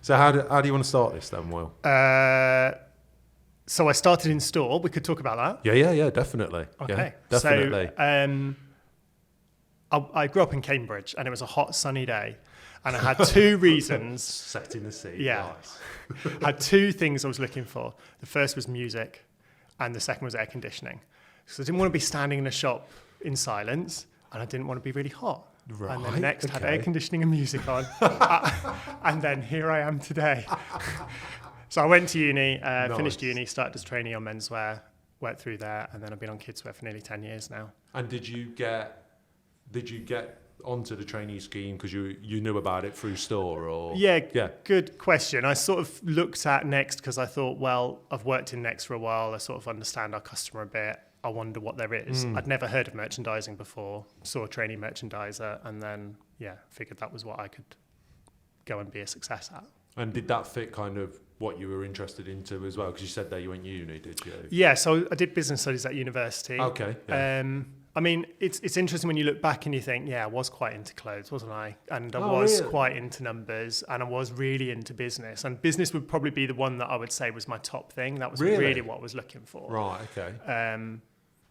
So how do you want to start this then, Will? So I started in store. We could talk about that. Yeah, definitely. Okay. Yeah, definitely. So I grew up in Cambridge, and it was a hot, sunny day. And I had two reasons. Setting the scene. Yeah. Nice. I had two things I was looking for. The first was music, and the second was air conditioning. So I didn't want to be standing in a shop in silence, and I didn't want to be really hot. Right, and then next had okay. air conditioning and music on. And then here I am today. So I went to uni, finished uni, started as trainee on menswear, worked through there, and then I've been on kidswear for nearly 10 years now. And did you get onto the trainee scheme because you knew about it through store, or? Yeah, good question. I sort of looked at Next because I thought, well, I've worked in Next for a while. I sort of understand our customer a bit. I wonder what there is. I'd never heard of merchandising before, saw a trainee merchandiser, and then, figured that was what I could go and be a success at. And did that fit kind of what you were interested into as well? Because you said that you went uni, did you? Yeah, so I did business studies at university. Okay. Yeah. I mean, it's interesting when you look back and you think, I was quite into clothes, wasn't I? And I was quite into numbers, and I was really into business. And business would probably be the one that I would say was my top thing. That was really what I was looking for. Right, okay.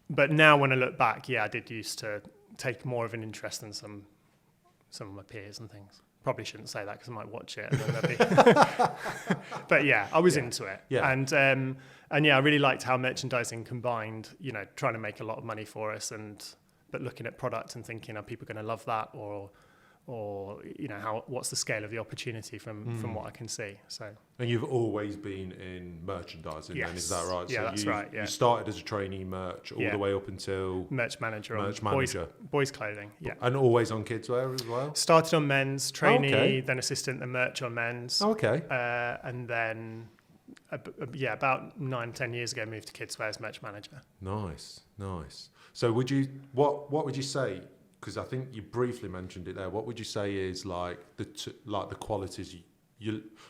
But now when I look back, I did used to take more of an interest in some of my peers and things. Probably shouldn't say that because I might watch it. And then but I was into it. Yeah. And I really liked how merchandising combined, trying to make a lot of money for us, but looking at product and thinking, are people going to love that, or what's the scale of the opportunity from what I can see. So. And you've always been in merchandising, then, is that right? Yeah, so that's right. Yeah. You started as a trainee merch all the way up until merch manager. Boys clothing. Yeah. And always on kidswear as well. Started on men's, trainee, then assistant, then merch on men's. Okay. And then. About 9-10 years ago, moved to kidswear as merch manager. Nice. So what would you say? Because I think you briefly mentioned it there. What would you say is like the qualities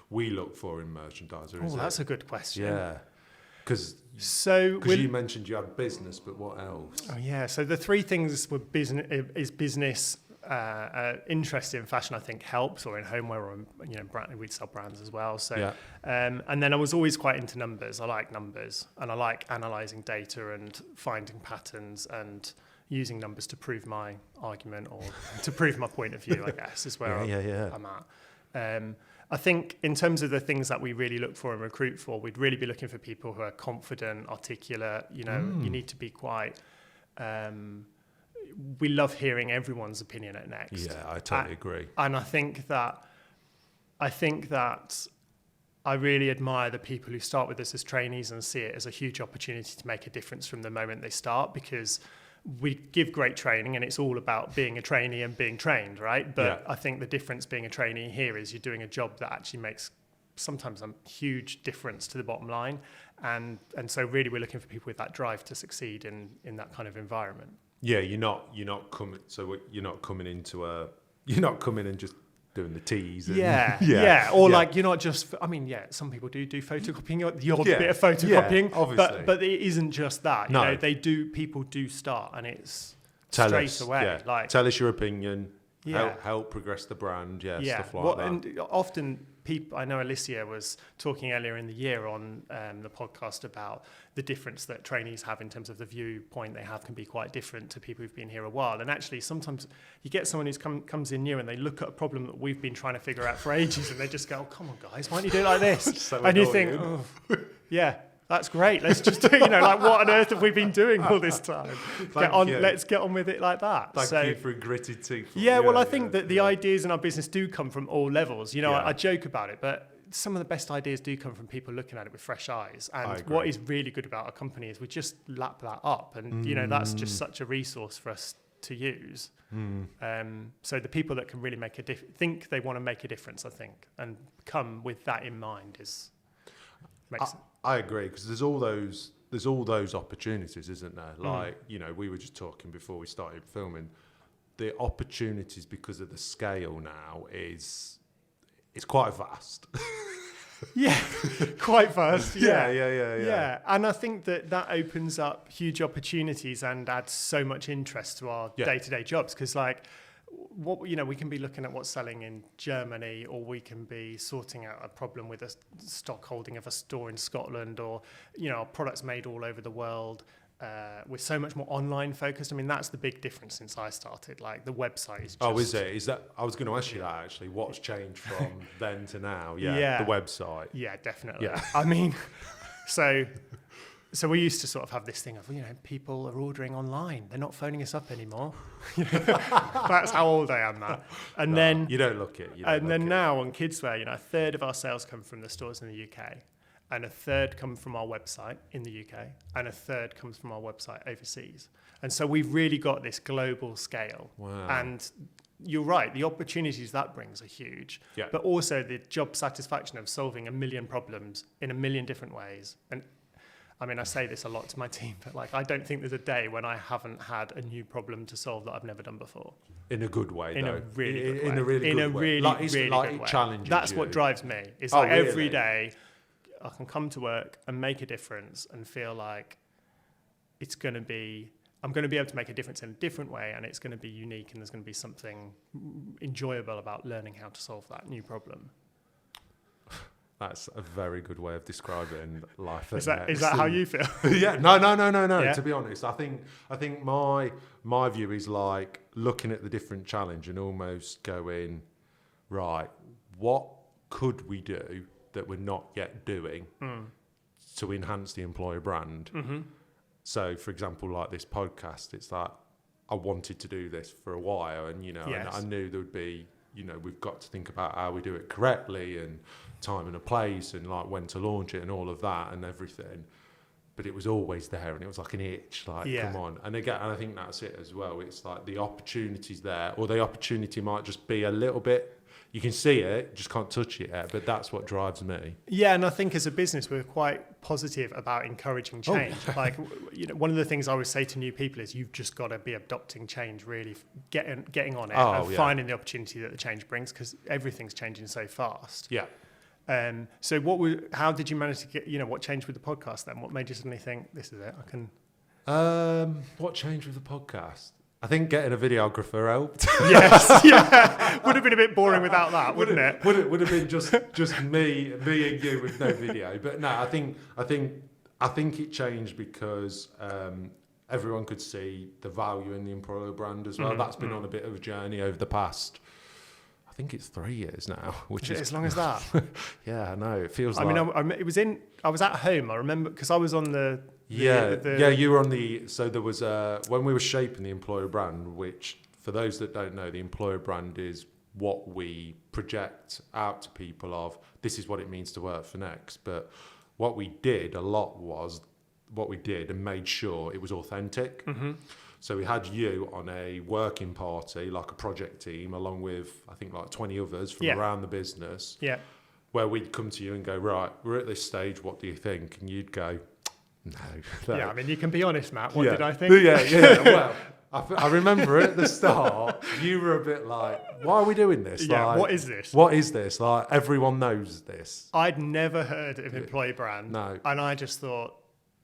we look for in merchandiser? Oh, that's a good question. Yeah. Because you mentioned you had business, but what else? Oh yeah. So the three things were business. Interest in fashion, I think, helps, or in homeware, or we'd sell brands as well. So, and then I was always quite into numbers. I like numbers, and I like analysing data and finding patterns and using numbers to prove my argument or to prove my point of view, I guess, is where I'm at. I think in terms of the things that we really look for and recruit for, we'd really be looking for people who are confident, articulate. You need to be quite. We love hearing everyone's opinion at Next. Yeah, I totally agree. And I think that I really admire the people who start with us as trainees and see it as a huge opportunity to make a difference from the moment they start, because we give great training and it's all about being a trainee and being trained, right? But I think the difference being a trainee here is you're doing a job that actually makes sometimes a huge difference to the bottom line. And so really we're looking for people with that drive to succeed in that kind of environment. Yeah, you're not coming. So you're not coming in and just doing the teas. And, like you're not just. I mean, some people do photocopying, the odd bit of photocopying, obviously. but it isn't just that. You know, people do start, and it's straight away. Yeah. Like, tell us your opinion. Help progress the brand. Stuff like that. And often people, I know Alicia was talking earlier in the year on the podcast about the difference that trainees have in terms of the viewpoint they have can be quite different to people who've been here a while. And actually, sometimes you get someone who's comes in new and they look at a problem that we've been trying to figure out for ages, and they just go, "Oh, come on, guys, why don't you do it like this?" So and you think, that's great. Let's just do, like, what on earth have we been doing all this time? Let's get on with it like that. Thank you for gritted teeth. I think that the ideas in our business do come from all levels. I joke about it, but some of the best ideas do come from people looking at it with fresh eyes. And what is really good about our company is we just lap that up. And, that's just such a resource for us to use. So the people that can really think they want to make a difference, I think, and come with that in mind makes it. I agree, because there's all those opportunities, isn't there? Like, we were just talking before we started filming. The opportunities, because of the scale now, it's quite vast. Yeah, quite vast. Yeah. And I think that opens up huge opportunities and adds so much interest to our day-to-day jobs, because, like, we can be looking at what's selling in Germany, or we can be sorting out a problem with a stock holding of a store in Scotland, or, our products made all over the world. We're so much more online focused. I mean, that's the big difference since I started. Like, the website is just... Oh, is it? Is that? I was going to ask you that, actually. What's changed from then to now? Yeah, the website. Yeah, definitely. Yeah. I mean, so we used to sort of have this thing of, people are ordering online. They're not phoning us up anymore. That's how old I am now. And then... You don't look it. Now on Kidswear, a third of our sales come from the stores in the UK. And a third come from our website in the UK, and a third comes from our website overseas. And so we've really got this global scale. Wow. And you're right, the opportunities that brings are huge, but also the job satisfaction of solving a million problems in a million different ways. And I mean, I say this a lot to my team, but I don't think there's a day when I haven't had a new problem to solve that I've never done before. In a good way, in though. A really good way. In a really good way. Really like good it way. challenges That's you. what drives me. It's really? Every day I can come to work and make a difference and feel like I'm going to be able to make a difference in a different way, and it's going to be unique, and there's going to be something enjoyable about learning how to solve that new problem. That's a very good way of describing life. Is that how you feel? Yeah. No. Yeah. To be honest, I think my view is like looking at the different challenge and almost going, right, what could we do that we're not yet doing to enhance the employer brand? Mm-hmm. So, for example, like this podcast, it's like I wanted to do this for a while, and and I knew there would be, we've got to think about how we do it correctly, and time and a place, and like when to launch it, and all of that and everything. But it was always there, and it was like an itch, come on. And again, and I think that's it as well. It's like the opportunity's there, or the opportunity might just be a little bit. You can see it, just can't touch it yet, but that's what drives me. Yeah, and I think as a business, we're quite positive about encouraging change. One of the things I always say to new people is you've just got to be adopting change, really getting on it, and finding the opportunity that the change brings, because everything's changing so fast. Yeah. So how did you manage to get, what changed with the podcast then? What made you suddenly think, this is it, I can... What changed with the podcast? I think getting a videographer helped. Yes, yeah. Would have been a bit boring without that, wouldn't it? Would have been just me and you with no video. But no, I think it changed because everyone could see the value in the employer brand as well. That's been on a bit of a journey over the past. I think it's 3 years now, which is as long as that. Yeah, I know. It feels. I mean, I was at home. I remember because I was on the. You were on the. So there was when we were shaping the employer brand, which for those that don't know, the employer brand is what we project out to people of this is what it means to work for Next. But what we did a lot was what we did and made sure it was authentic. Mm-hmm. So we had you on a working party, like a project team, along with I think like 20 others from around the business. Yeah. Where we'd come to you and go, right, we're at this stage. What do you think? And you'd go. No. Yeah, I mean, you can be honest, Matt. What did I think? Yeah. Well, I remember at the start, you were a bit like, why are we doing this? Yeah, like, what is this? What is this? Like, everyone knows this. I'd never heard of employee brand. No. And I just thought,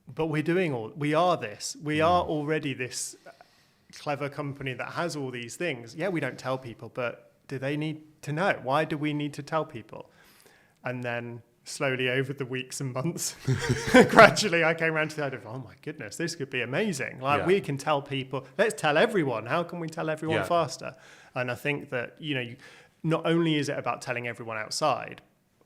but we are this. We are already this clever company that has all these things. Yeah, we don't tell people, but do they need to know? Why do we need to tell people? And then slowly over the weeks and months, gradually I came around to the idea of, oh my goodness, this could be amazing. We can tell people, let's tell everyone. How can we tell everyone faster? And I think that, not only is it about telling everyone outside,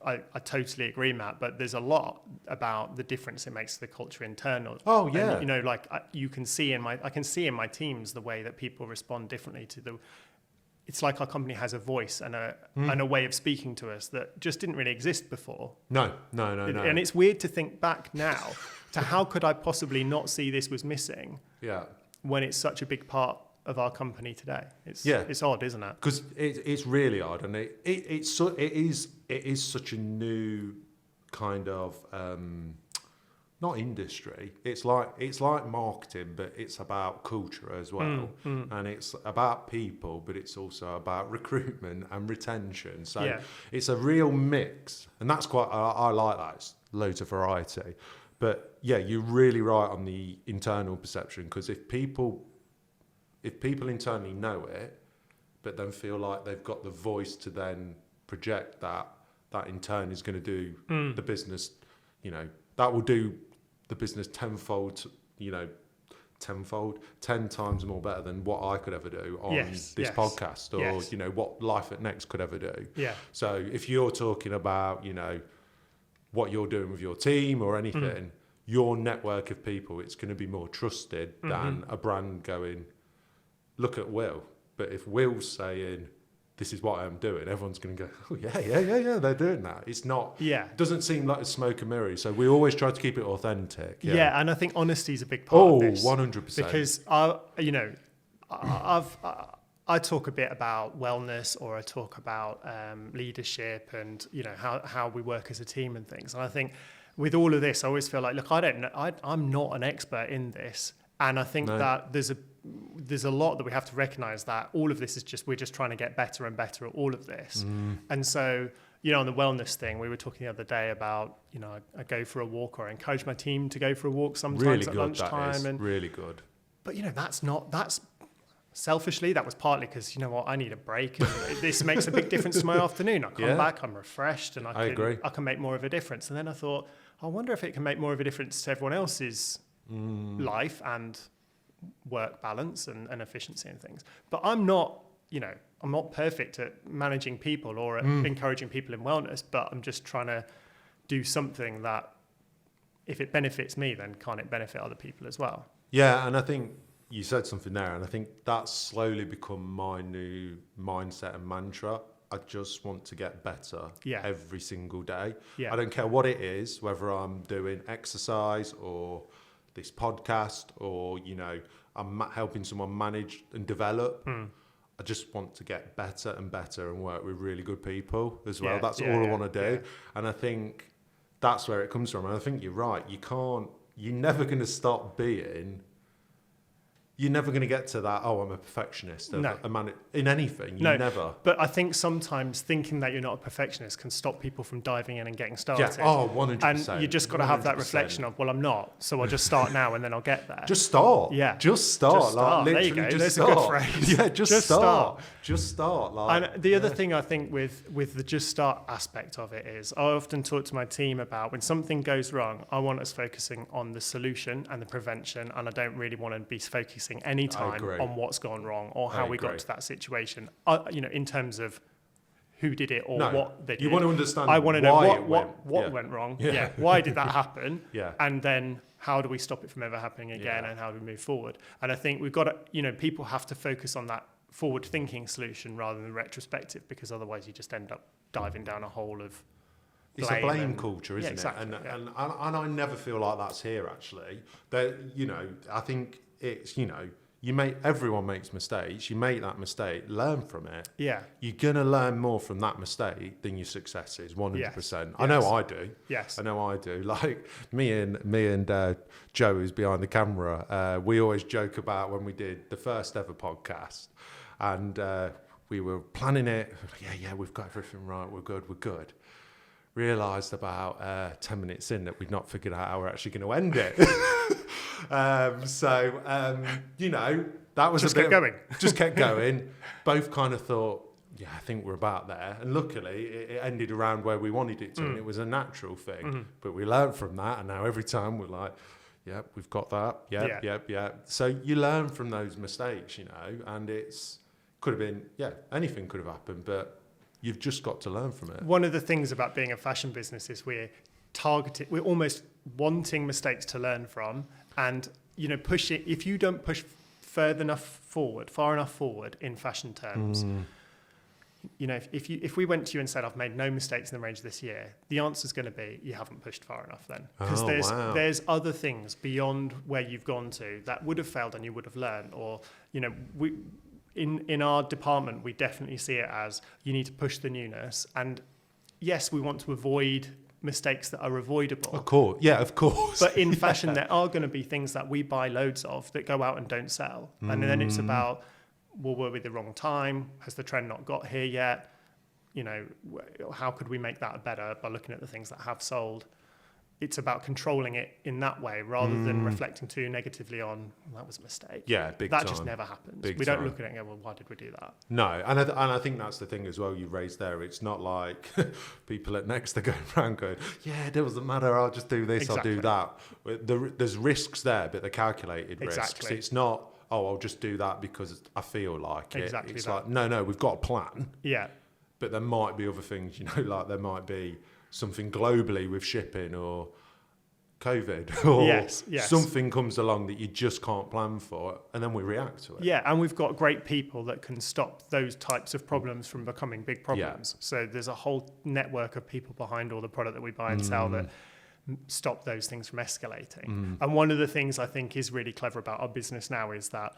I totally agree, Matt, but there's a lot about the difference it makes to the culture internal. Oh, yeah. And, I can see in my teams the way that people respond differently to it's like our company has a voice and a way of speaking to us that just didn't really exist before. No. And it's weird to think back now to how could I possibly not see this was missing when it's such a big part of our company today. It's odd, isn't it? Because it's really odd, and it is such a new kind of not industry. It's like marketing, but it's about culture as well, and it's about people, but it's also about recruitment and retention. So it's a real mix, and that's quite. I like that. It's loads of variety, but you're really right on the internal perception, because if people internally know it, but then feel like they've got the voice to then project that in turn is going to do the business, you know, that will do the business tenfold, you know, 10 times more better than what I could ever do on this podcast, or you know, what Life at Next could ever do. So if you're talking about, you know, what you're doing with your team or anything, your network of people, it's going to be more trusted than a brand going, look at Will. But if Will's saying, this is what I'm doing, everyone's going to go, oh yeah, they're doing that. It's not, doesn't seem like a smoke and mirror. So we always try to keep it authentic. Yeah, and I think honesty is a big part of this. 100%. Because I talk a bit about wellness, or I talk about leadership, and you know how we work as a team and things. And I think with all of this, I always feel like, look, I don't know, I'm not an expert in this, and I think that there's a lot that we have to recognize, that all of this is we're just trying to get better and better at all of this. And so, you know, on the wellness thing, we were talking the other day about, you know, I go for a walk, or I encourage my team to go for a walk sometimes really at good, lunchtime. That is and really good. But, you know, that's selfishly, that was partly because, you know what, I need a break. And this makes a big difference to my afternoon. I come back, I'm refreshed, and I can make more of a difference. And then I thought, I wonder if it can make more of a difference to everyone else's life and work balance and efficiency and things. But I'm not perfect at managing people or at encouraging people in wellness, but I'm just trying to do something that, if it benefits me, then can't it benefit other people as well? Yeah, and I think you said something there, and I think that's slowly become my new mindset and mantra. I just want to get better every single day. I don't care what it is, whether I'm doing exercise or this podcast, or, you know, I'm helping someone manage and develop. I just want to get better and better and work with really good people as well. That's all I want to do. And I think that's where it comes from. And I think you're right. You're never going to stop being, you're never going to get to that, oh, I'm a perfectionist. In anything, never. But I think sometimes thinking that you're not a perfectionist can stop people from diving in and getting started. Yeah, 100%. And you just got to have that reflection of, well, I'm not, so I'll just start now and then I'll get there. Just start. Yeah. Just start. Like, there you go. There's a good phrase. Yeah, just start. Just start. Like, and the other thing I think with the just start aspect of it is, I often talk to my team about, when something goes wrong, I want us focusing on the solution and the prevention, and I don't really want to be focusing any time on what's gone wrong or how we got to that situation. You know, in terms of who did it or what they did. You want to understand. I want to know what went wrong. Yeah. Why did that happen? And then how do we stop it from ever happening again, and how do we move forward? And I think we've got to, you know, people have to focus on that forward-thinking solution rather than retrospective, because otherwise you just end up diving down a hole of it's a blame culture, isn't exactly, it? And I never feel like that's here, actually. You know, I think it's, you know, everyone makes mistakes. You make that mistake, learn from it. Yeah. You're going to learn more from that mistake than your successes, 100%. Yes. I know I do. Yes. I know I do. Like me and Joe, who's behind the camera, we always joke about when we did the first ever podcast, and we were planning it. Yeah, we've got everything right. We're good. Realised about 10 minutes in that we'd not figured out how we're actually going to end it. You know, that was just kept going. Both kind of thought, yeah, I think we're about there. And luckily, it ended around where we wanted it to, and it was a natural thing. Mm-hmm. But we learned from that, and now every time we're like, yep, we've got that. Yep. So you learn from those mistakes, you know, and could have been, anything could have happened, but you've just got to learn from it. One of the things about being a fashion business is we're almost wanting mistakes to learn from, and, you know, pushing. If you don't push far enough forward in fashion terms, you know, if we went to you and said, I've made no mistakes in the range this year, the answer is going to be, you haven't pushed far enough then. Because there's other things beyond where you've gone to that would have failed and you would have learned. Or, you know, in our department, we definitely see it as, you need to push the newness. And yes, we want to avoid mistakes that are avoidable. Of course. But in fashion, there are going to be things that we buy loads of that go out and don't sell. And then it's about, well, were we the wrong time? Has the trend not got here yet? You know, how could we make that better by looking at the things that have sold? it's about controlling it in that way rather than reflecting too negatively on, well, that was a mistake. Yeah, big that time. just never happens. Big we don't time. look at it and go, well, why did we do that? No, and I think that's the thing as well you raised there. It's not like people at Next are going around going, yeah, it doesn't matter, I'll just do this, Exactly. I'll do that. There's risks there, but they're calculated risks. Exactly. It's not, oh, I'll just do that because I feel like it. Exactly It's that. like, no, we've got a plan. Yeah. But there might be other things, like there might be something globally with shipping or COVID or Yes. something comes along that you just can't plan for, and then we react to it. Yeah, and we've got great people that can stop those types of problems from becoming big problems. So there's a whole network of people behind all the product that we buy and sell that stop those things from escalating. And one of the things I think is really clever about our business now is that,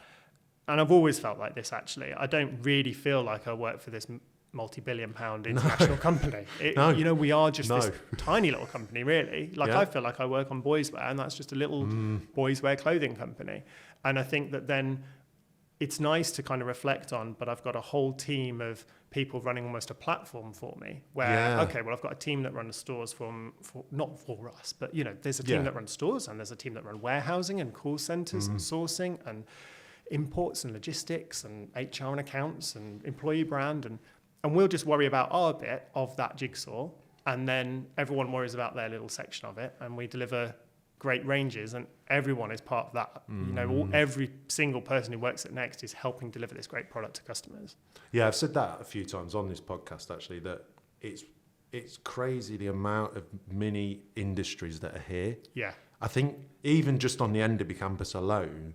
and I've always felt like this actually, I don't really feel like I work for this multi-billion-pound international company. We are just this tiny little company, really. I feel like I work on boys' wear, and that's just a little boys' wear clothing company. And I think that then it's nice to kind of reflect on, but I've got a whole team of people running almost a platform for me where, okay, well, I've got a team that runs stores for not for us, but, there's a team that runs stores, and there's a team that run warehousing and call centers and sourcing and imports and logistics and HR and accounts and employee brand, and we'll just worry about our bit of that jigsaw, and then everyone worries about their little section of it, and we deliver great ranges, and everyone is part of that. Every single person who works at Next is helping deliver this great product to customers. Yeah, I've said that a few times on this podcast, actually, that it's crazy the amount of mini industries that are here. Yeah. I think even just on the Enderby campus alone,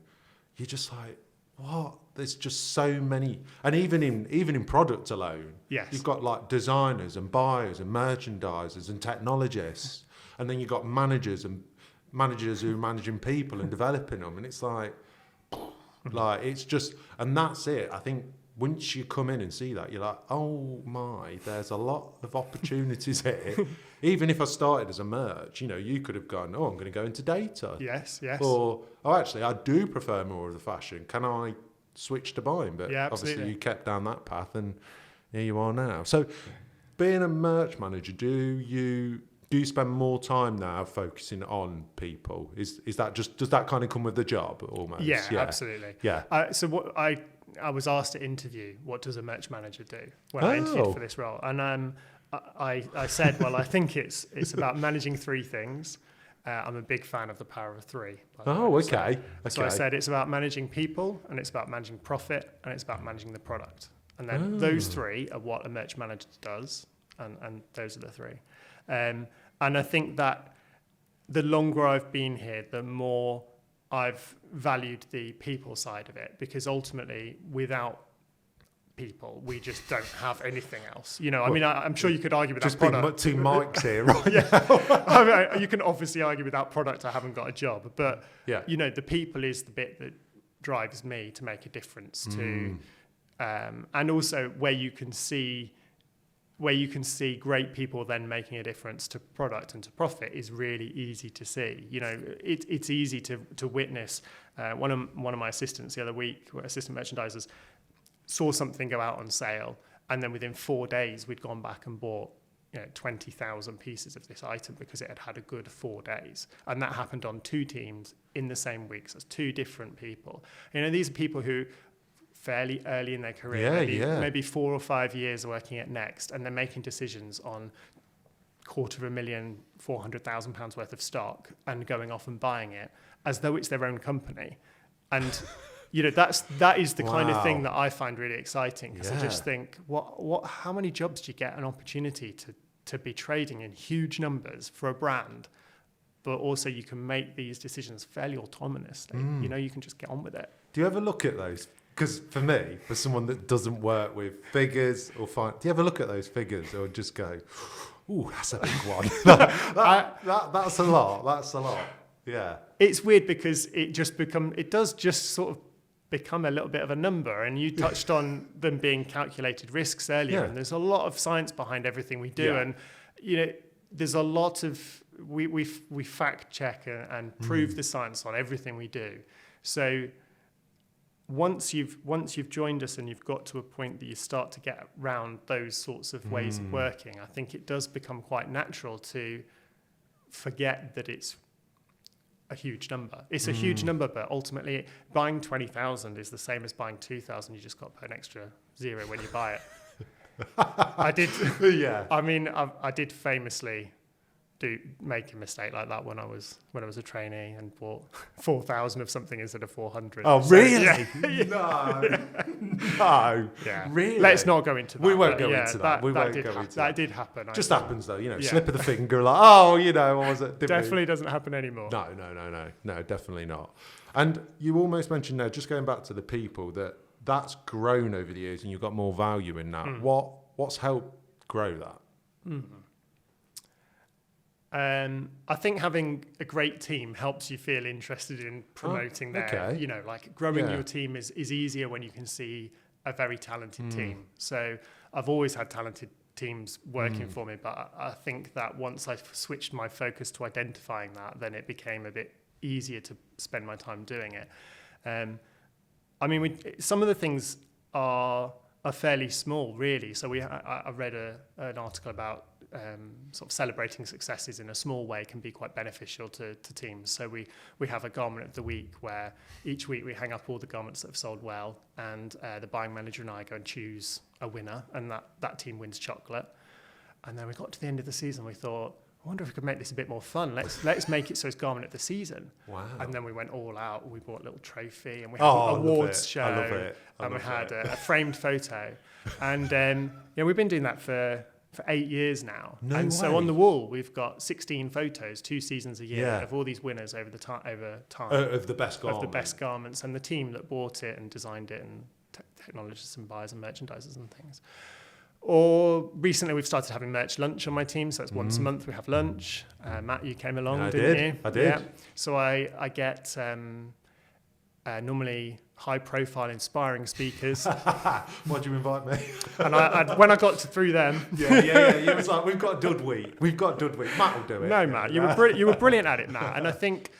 you're just like, what? There's just so many, and even in product alone, yes, you've got like designers and buyers and merchandisers and technologists, and then you've got managers who are managing people and developing them, and it's like it's just, and that's it. I think once you come in and see that, you're like, oh my, there's a lot of opportunities here. Even if I started as a merch, you could have gone, oh, I'm going to go into data. Yes. Or, oh, actually, I do prefer more of the fashion. Can I switch to buying? But obviously you kept down that path, and here you are now. So being a merch manager, do you spend more time now focusing on people? Is that just, does that kind of come with the job almost? Yeah. Absolutely. Yeah. So what I was asked to interview, what does a merch manager do when I interviewed for this role? And I said, well, I think it's about managing three things. I'm a big fan of the power of three. Okay. So I said it's about managing people, and it's about managing profit, and it's about managing the product. And then those three are what a merch manager does, and those are the three. And I think that the longer I've been here, the more I've valued the people side of it, because ultimately, without people, we just don't have anything else. I'm sure you could argue without product. Just two mics here, right? Yeah. You can obviously argue without product, I haven't got a job. But, the people is the bit that drives me to make a difference to, and also where you can see great people then making a difference to product and to profit is really easy to see. It's easy to witness. One of my assistants the other week, assistant merchandisers, saw something go out on sale, and then within 4 days we'd gone back and bought 20,000 pieces of this item because it had a good 4 days. And that happened on two teams in the same week. So it's two different people. These are people who fairly early in their career, maybe 4 or 5 years working at Next, and they're making decisions on £250,000, £400,000 worth of stock and going off and buying it as though it's their own company. And that is the kind of thing that I find really exciting, because I just think, how many jobs do you get an opportunity to be trading in huge numbers for a brand, but also you can make these decisions fairly autonomously. You can just get on with it. Do you ever look at those? Because for me, for someone that doesn't work with figures or do you ever look at those figures or just go, ooh, that's a big one? That's a lot. That's a lot. Yeah. It's weird because it does just sort of become a little bit of a number. And you touched on them being calculated risks earlier, and there's a lot of science behind everything we do. And, there's a lot of, we fact check and prove the science on everything we do. So once you've joined us and you've got to a point that you start to get around those sorts of ways of working, I think it does become quite natural to forget that it's a huge number. It's a huge number, but ultimately buying 20,000 is the same as buying 2,000. You just got to put an extra zero when you buy it. I did. Yeah. I mean, I did famously make a mistake like that when I was a trainee and bought 4,000 of something instead of 400. Oh, So, really? yeah. No. Yeah. Really? Let's not go into that. We won't go into that. That did happen. Just think. happens though, Yeah. slip of the finger, like, oh, what was it? Definitely doesn't happen anymore. No, definitely not. And you almost mentioned there, just going back to the people, that's grown over the years and you've got more value in that. What's helped grow that? I think having a great team helps you feel interested in promoting their, like growing your team is easier when you can see a very talented team. So I've always had talented teams working for me, but I think that once I switched my focus to identifying that, then it became a bit easier to spend my time doing it. I mean, some of the things are fairly small, really. So I read an article about sort of celebrating successes in a small way can be quite beneficial to teams. So we have a garment of the week where each week we hang up all the garments that have sold well, and the buying manager and I go and choose a winner, and that team wins chocolate. And then we got to the end of the season, we thought, I wonder if we could make this a bit more fun. Let's make it so it's garment of the season. Wow. And then we went all out. We bought a little trophy and we had an awards show. I love it. And we had a framed photo. And we've been doing that for 8 years now. No and way. So on the wall, we've got 16 photos, 2 seasons a year of all these winners over time. Of the best garments. Of the best garments and the team that bought it and designed it and technologists and buyers and merchandisers and things. Or recently we've started having merch lunch on my team, so it's once a month we have lunch. Matt, you came along, didn't you? I did. Yeah. So I get normally high-profile, inspiring speakers. Why'd you invite me? And when I got through them, you was like, we've got Dud Week. Matt will do it. No, Matt, you were brilliant at it, Matt. And I think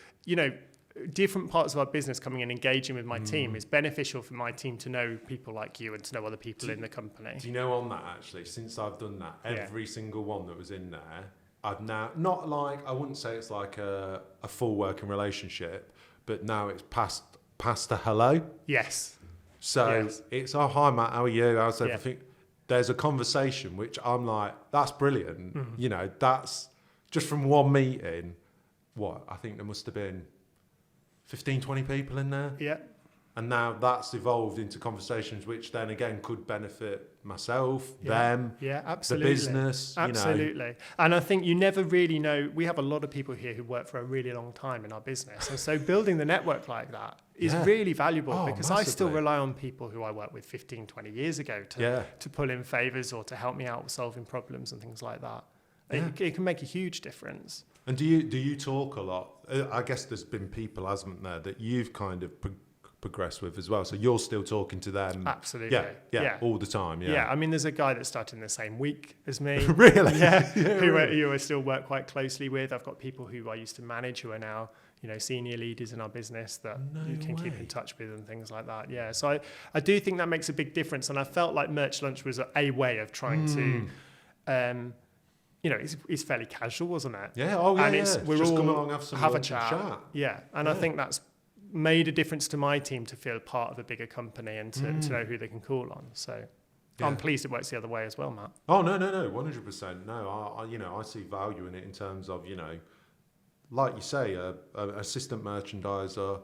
different parts of our business coming and engaging with my team is beneficial for my team to know people like you and to know other people in the company. Do you know on that, actually, since I've done that, every single one that was in there, I've now, not like, I wouldn't say it's like a full working relationship, but now it's past a hello. Yes. So it's, hi Matt, how are you? How's everything? There's a conversation, which I'm like, that's brilliant. That's just from one meeting. I think there must have been 15, 20 people in there. Yeah. And now that's evolved into conversations which then again could benefit myself, them, absolutely. the business. Absolutely. And I think you never really know. We have a lot of people here who work for a really long time in our business. And so building the network like that is really valuable because massively. I still rely on people who I worked with 15, 20 years ago to pull in favours or to help me out with solving problems and things like that. Yeah. It can make a huge difference. And do you talk a lot? I guess there's been people, hasn't there, that you've kind of progressed with as well. So you're still talking to them. Absolutely. Yeah, all the time. Yeah. I mean, there's a guy that started in the same week as me. Really? Yeah. Who I still work quite closely with. I've got people who I used to manage who are now, senior leaders in our business that you can keep in touch with and things like that. Yeah. So I do think that makes a big difference. And I felt like Merch Lunch was a way of trying to, it's fairly casual, wasn't it? Yeah. We're just all come along, have a chat. Yeah. And I think that's made a difference to my team to feel part of a bigger company and to know who they can call on. So I'm pleased it works the other way as well, Matt. Oh, no, 100%. No, I see value in it in terms of, like you say, a assistant merchandiser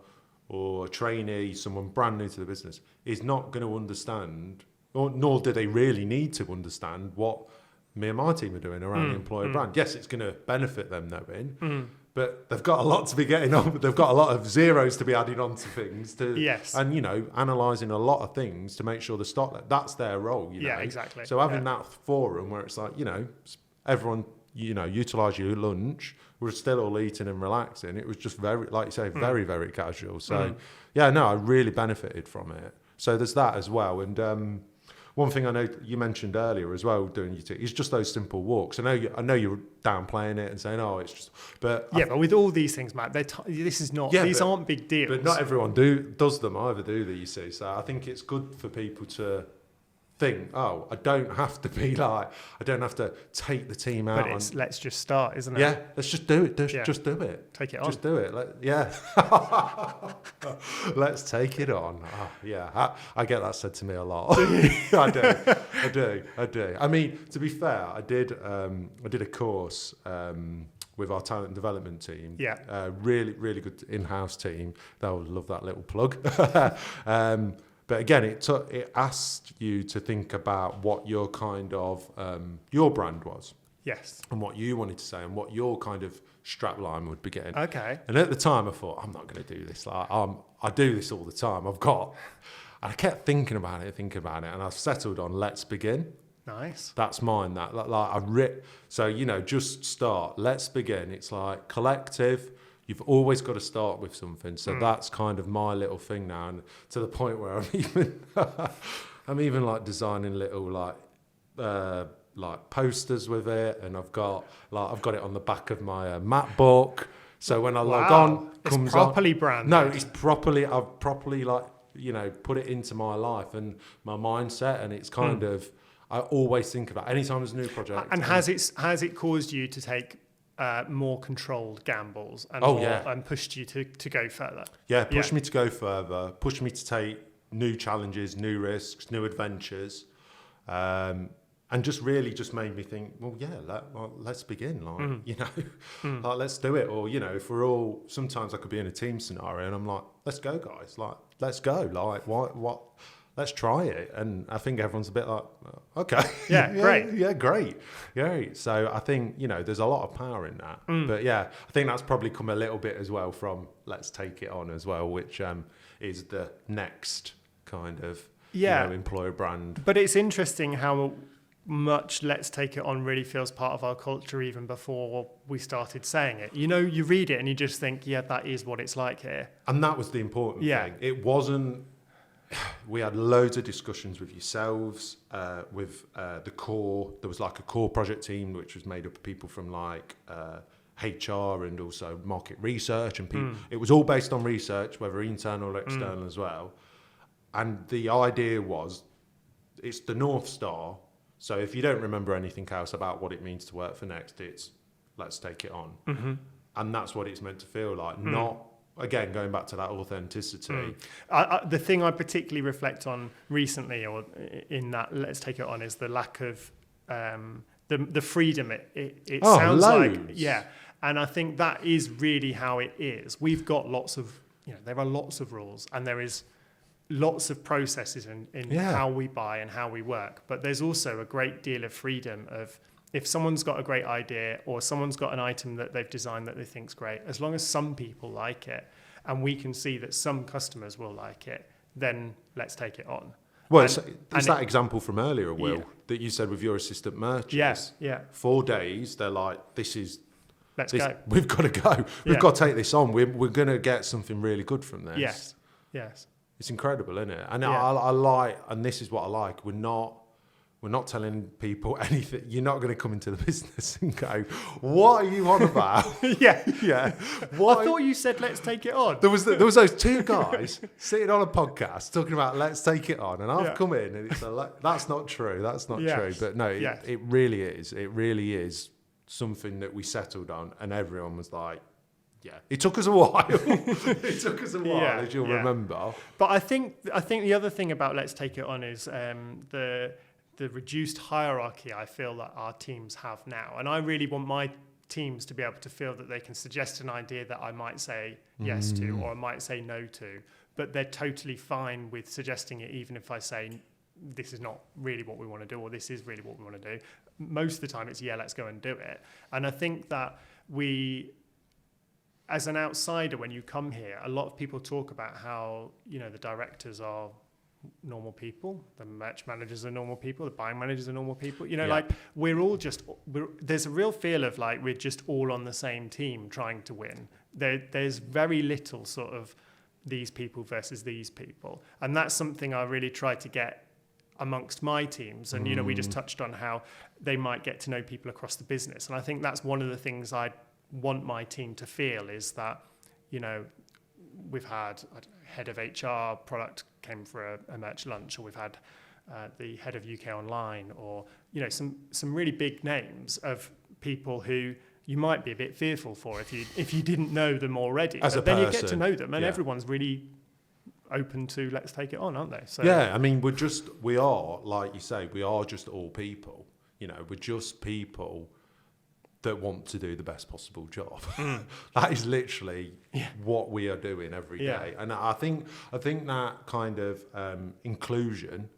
or a trainee, someone brand new to the business, is not going to understand, nor do they really need to understand what me and my team are doing around the employer brand. Yes, it's going to benefit them knowing, but they've got a lot to be getting on. They've got a lot of zeros to be added onto things. And, analysing a lot of things to make sure the stock, that's their role. Yeah, exactly. So having that forum where it's like, everyone, utilise your lunch, we're still all eating and relaxing. It was just very, like you say, very, very casual. So, I really benefited from it. So there's that as well. And one thing I know you mentioned earlier as well, doing your is just those simple walks. I know you're downplaying it and saying, "Oh, it's just," but but with all these things, Matt, this is not. These aren't big deals. But not everyone does them either, do they? You see, so I think it's good for people to think, oh, I don't have to take the team out. But it's let's just start, isn't it? Yeah, let's just do it. Just do it. Take it on. Just do it. Let's take it on. Oh, yeah, I get that said to me a lot. I do. I mean, to be fair, I did a course with our talent and development team. Yeah. Really, really good in-house team. They'll love that little plug. But again, it asked you to think about what your kind of your brand was. Yes. And what you wanted to say and what your kind of strapline would be getting. Okay. And at the time, I thought, I'm not going to do this. Like, I do this all the time. I kept thinking about it, and I've settled on let's begin. Nice. That's mine. So, just start. Let's begin. It's like collective. You've always got to start with something. So that's kind of my little thing now. And to the point where I'm even like designing little like posters with it. And I've got it on the back of my MacBook. So when I log on, comes it's properly branded. No, I've properly put it into my life and my mindset. And it's kind of, I always think about anytime there's a new project. And has it caused you to take more controlled gambles and and pushed you to go further? Yeah, pushed me to go further, pushed me to take new challenges, new risks, new adventures, and just really just made me think, well, let's begin, like let's do it. Or if we're all, sometimes I could be in a team scenario and I'm like, let's go, guys, like let's go, like what. Let's try it. And I think everyone's a bit like, okay. Great. Yeah, great. So I think, there's a lot of power in that. But yeah, I think that's probably come a little bit as well from let's take it on as well, which is the next kind of employer brand. But it's interesting how much let's take it on really feels part of our culture even before we started saying it. You read it and you just think, yeah, that is what it's like here. And that was the important thing. It wasn't. We had loads of discussions with yourselves, with the core. There was like a core project team, which was made up of people from like HR and also market research. And people. It was all based on research, whether internal or external as well. And the idea was, it's the North Star. So if you don't remember anything else about what it means to work for Next, it's let's take it on. Mm-hmm. And that's what it's meant to feel like, not... Again, going back to that authenticity. The thing I particularly reflect on recently, or in that let's take it on, is the lack of the freedom it sounds loads. like. And I think that is really how it is. We've got lots of, there are lots of rules and there is lots of processes in how we buy and how we work. But there's also a great deal of freedom of, if someone's got a great idea or someone's got an item that they've designed that they think's great, as long as some people like it and we can see that some customers will like it, then let's take it on. Well, it's that example from earlier, Will, that you said with your assistant merchants. Yes, 4 days, they're like, let's go. We've got to go. We've got to take this on. We're going to get something really good from this. Yes. It's incredible, isn't it? And I like, and this is what I like, we're not telling people anything. You're not going to come into the business and go, what are you on about? Yeah. I thought you said, let's take it on. There was those two guys sitting on a podcast talking about let's take it on. And I've come in and it's that's not true. That's not true. But no, it really is. It really is something that we settled on. And everyone was like, yeah, it took us a while. As you'll remember. But I think the other thing about let's take it on is the reduced hierarchy I feel that our teams have now. And I really want my teams to be able to feel that they can suggest an idea that I might say yes to or I might say no to, but they're totally fine with suggesting it even if I say this is not really what we want to do or this is really what we want to do. Most of the time it's let's go and do it. And I think that we, as an outsider, when you come here, a lot of people talk about how, the directors are normal people, the merch managers are normal people, the buying managers are normal people, like there's a real feel of like we're just all on the same team trying to win. There's very little sort of these people versus these people, and that's something I really try to get amongst my teams. And we just touched on how they might get to know people across the business, and I think that's one of the things I want my team to feel is that we've had head of HR product came for a merch lunch, or we've had the head of UK Online, or some really big names of people who you might be a bit fearful for if you didn't know them already. But then you get to know them, and everyone's really open to let's take it on, aren't they? So yeah, I mean, we are, like you say, we are just all people. We're just people that want to do the best possible job. That is literally what we are doing every day. And I think that kind of inclusion,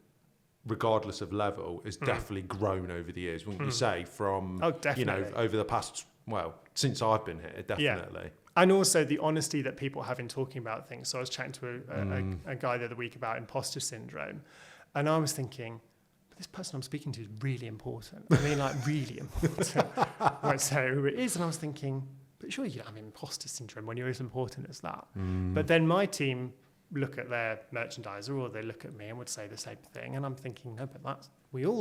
regardless of level, has definitely grown over the years, wouldn't you say, from, over the past, since I've been here, definitely. Yeah. And also the honesty that people have in talking about things. So I was chatting to a guy the other week about imposter syndrome, and I was thinking, this person I'm speaking to is really important. I mean, like, really important. I won't say who it is. And I was thinking, but surely you don't have imposter syndrome when you're as important as that. But then my team look at their merchandiser, or they look at me and would say the same thing. And I'm thinking, no, but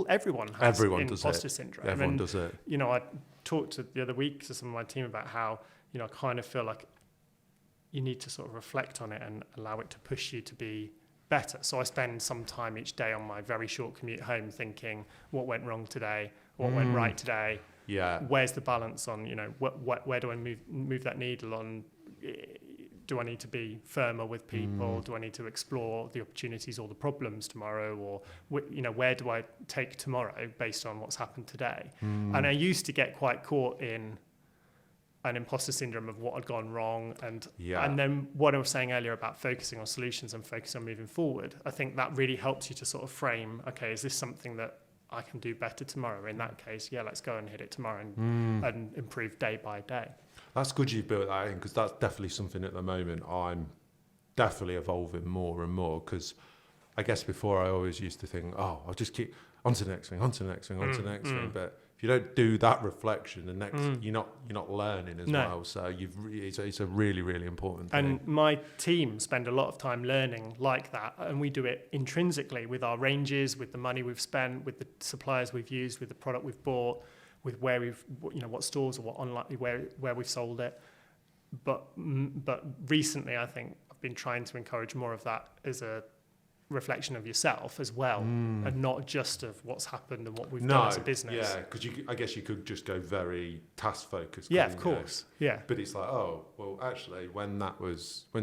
everyone has imposter syndrome. Everyone does it. I talked the other week to some of my team about how, I kind of feel like you need to sort of reflect on it and allow it to push you to be better. So I spend some time each day on my very short commute home thinking, what went wrong today? What went right today? Yeah. Where's the balance on, where do I move that needle on? Do I need to be firmer with people? Do I need to explore the opportunities or the problems tomorrow? Or, where do I take tomorrow based on what's happened today? And I used to get quite caught in an imposter syndrome of what had gone wrong. And then what I was saying earlier about focusing on solutions and focusing on moving forward, I think that really helps you to sort of frame, okay, is this something that I can do better tomorrow? In that case, let's go and hit it tomorrow and improve day by day. That's good you've built that in, because that's definitely something at the moment I'm definitely evolving more and more, because I guess before I always used to think, I'll just keep on to the next thing, on to the next thing, on to the next thing. But if you don't do that reflection, the next you're not learning as well. So it's a really, really important thing. And my team spend a lot of time learning like that, and we do it intrinsically with our ranges, with the money we've spent, with the suppliers we've used, with the product we've bought, with where we've, what stores or what online, where we've sold it. But recently, I think I've been trying to encourage more of that as a reflection of yourself as well, and not just of what's happened and what we've done as a business. Yeah, because I guess you could just go very task focused. Yeah, of course. Yeah. But it's like, actually, when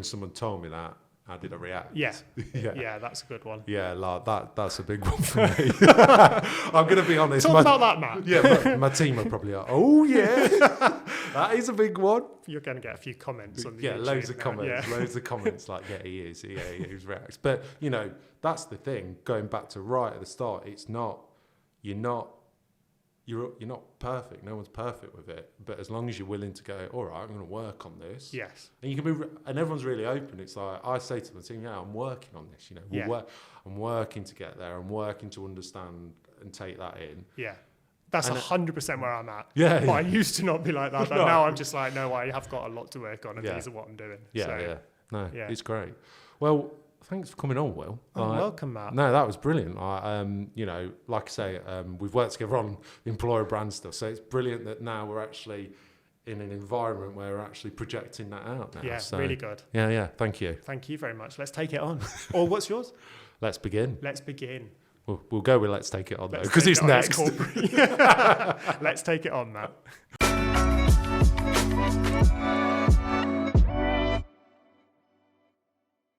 someone told me that, how did I react? Yeah. Yeah, that's a good one. Yeah, like that's a big one for me. I'm going to be honest. Talk about that, Matt. Yeah, my team are probably like, oh yeah, that is a big one. You're going to get a few comments on the YouTube loads of comments like, he is reacts. But that's the thing. Going back to right at the start, it's not you're not perfect. No one's perfect with it. But as long as you're willing to go, all right, I'm going to work on this. Yes. And you can be, and everyone's really open. It's like I say to the team, I'm working on this. I'm working to get there. I'm working to understand and take that in. Yeah. That's 100% where I'm at. Yeah. But I used to not be like that. But now I'm just like, no, I have got a lot to work on, and these are what I'm doing. It's great. Well, thanks for coming on, Will. Welcome, Matt. No, that was brilliant. Like I say, we've worked together on employer brand stuff, so it's brilliant that now we're actually in an environment where we're actually projecting that out now. Yeah, so, really good. Yeah, thank you. Thank you very much. Let's take it on. Or what's yours? Let's begin. We'll go with let's take it on, though, because it's next. Let's take it on, Matt.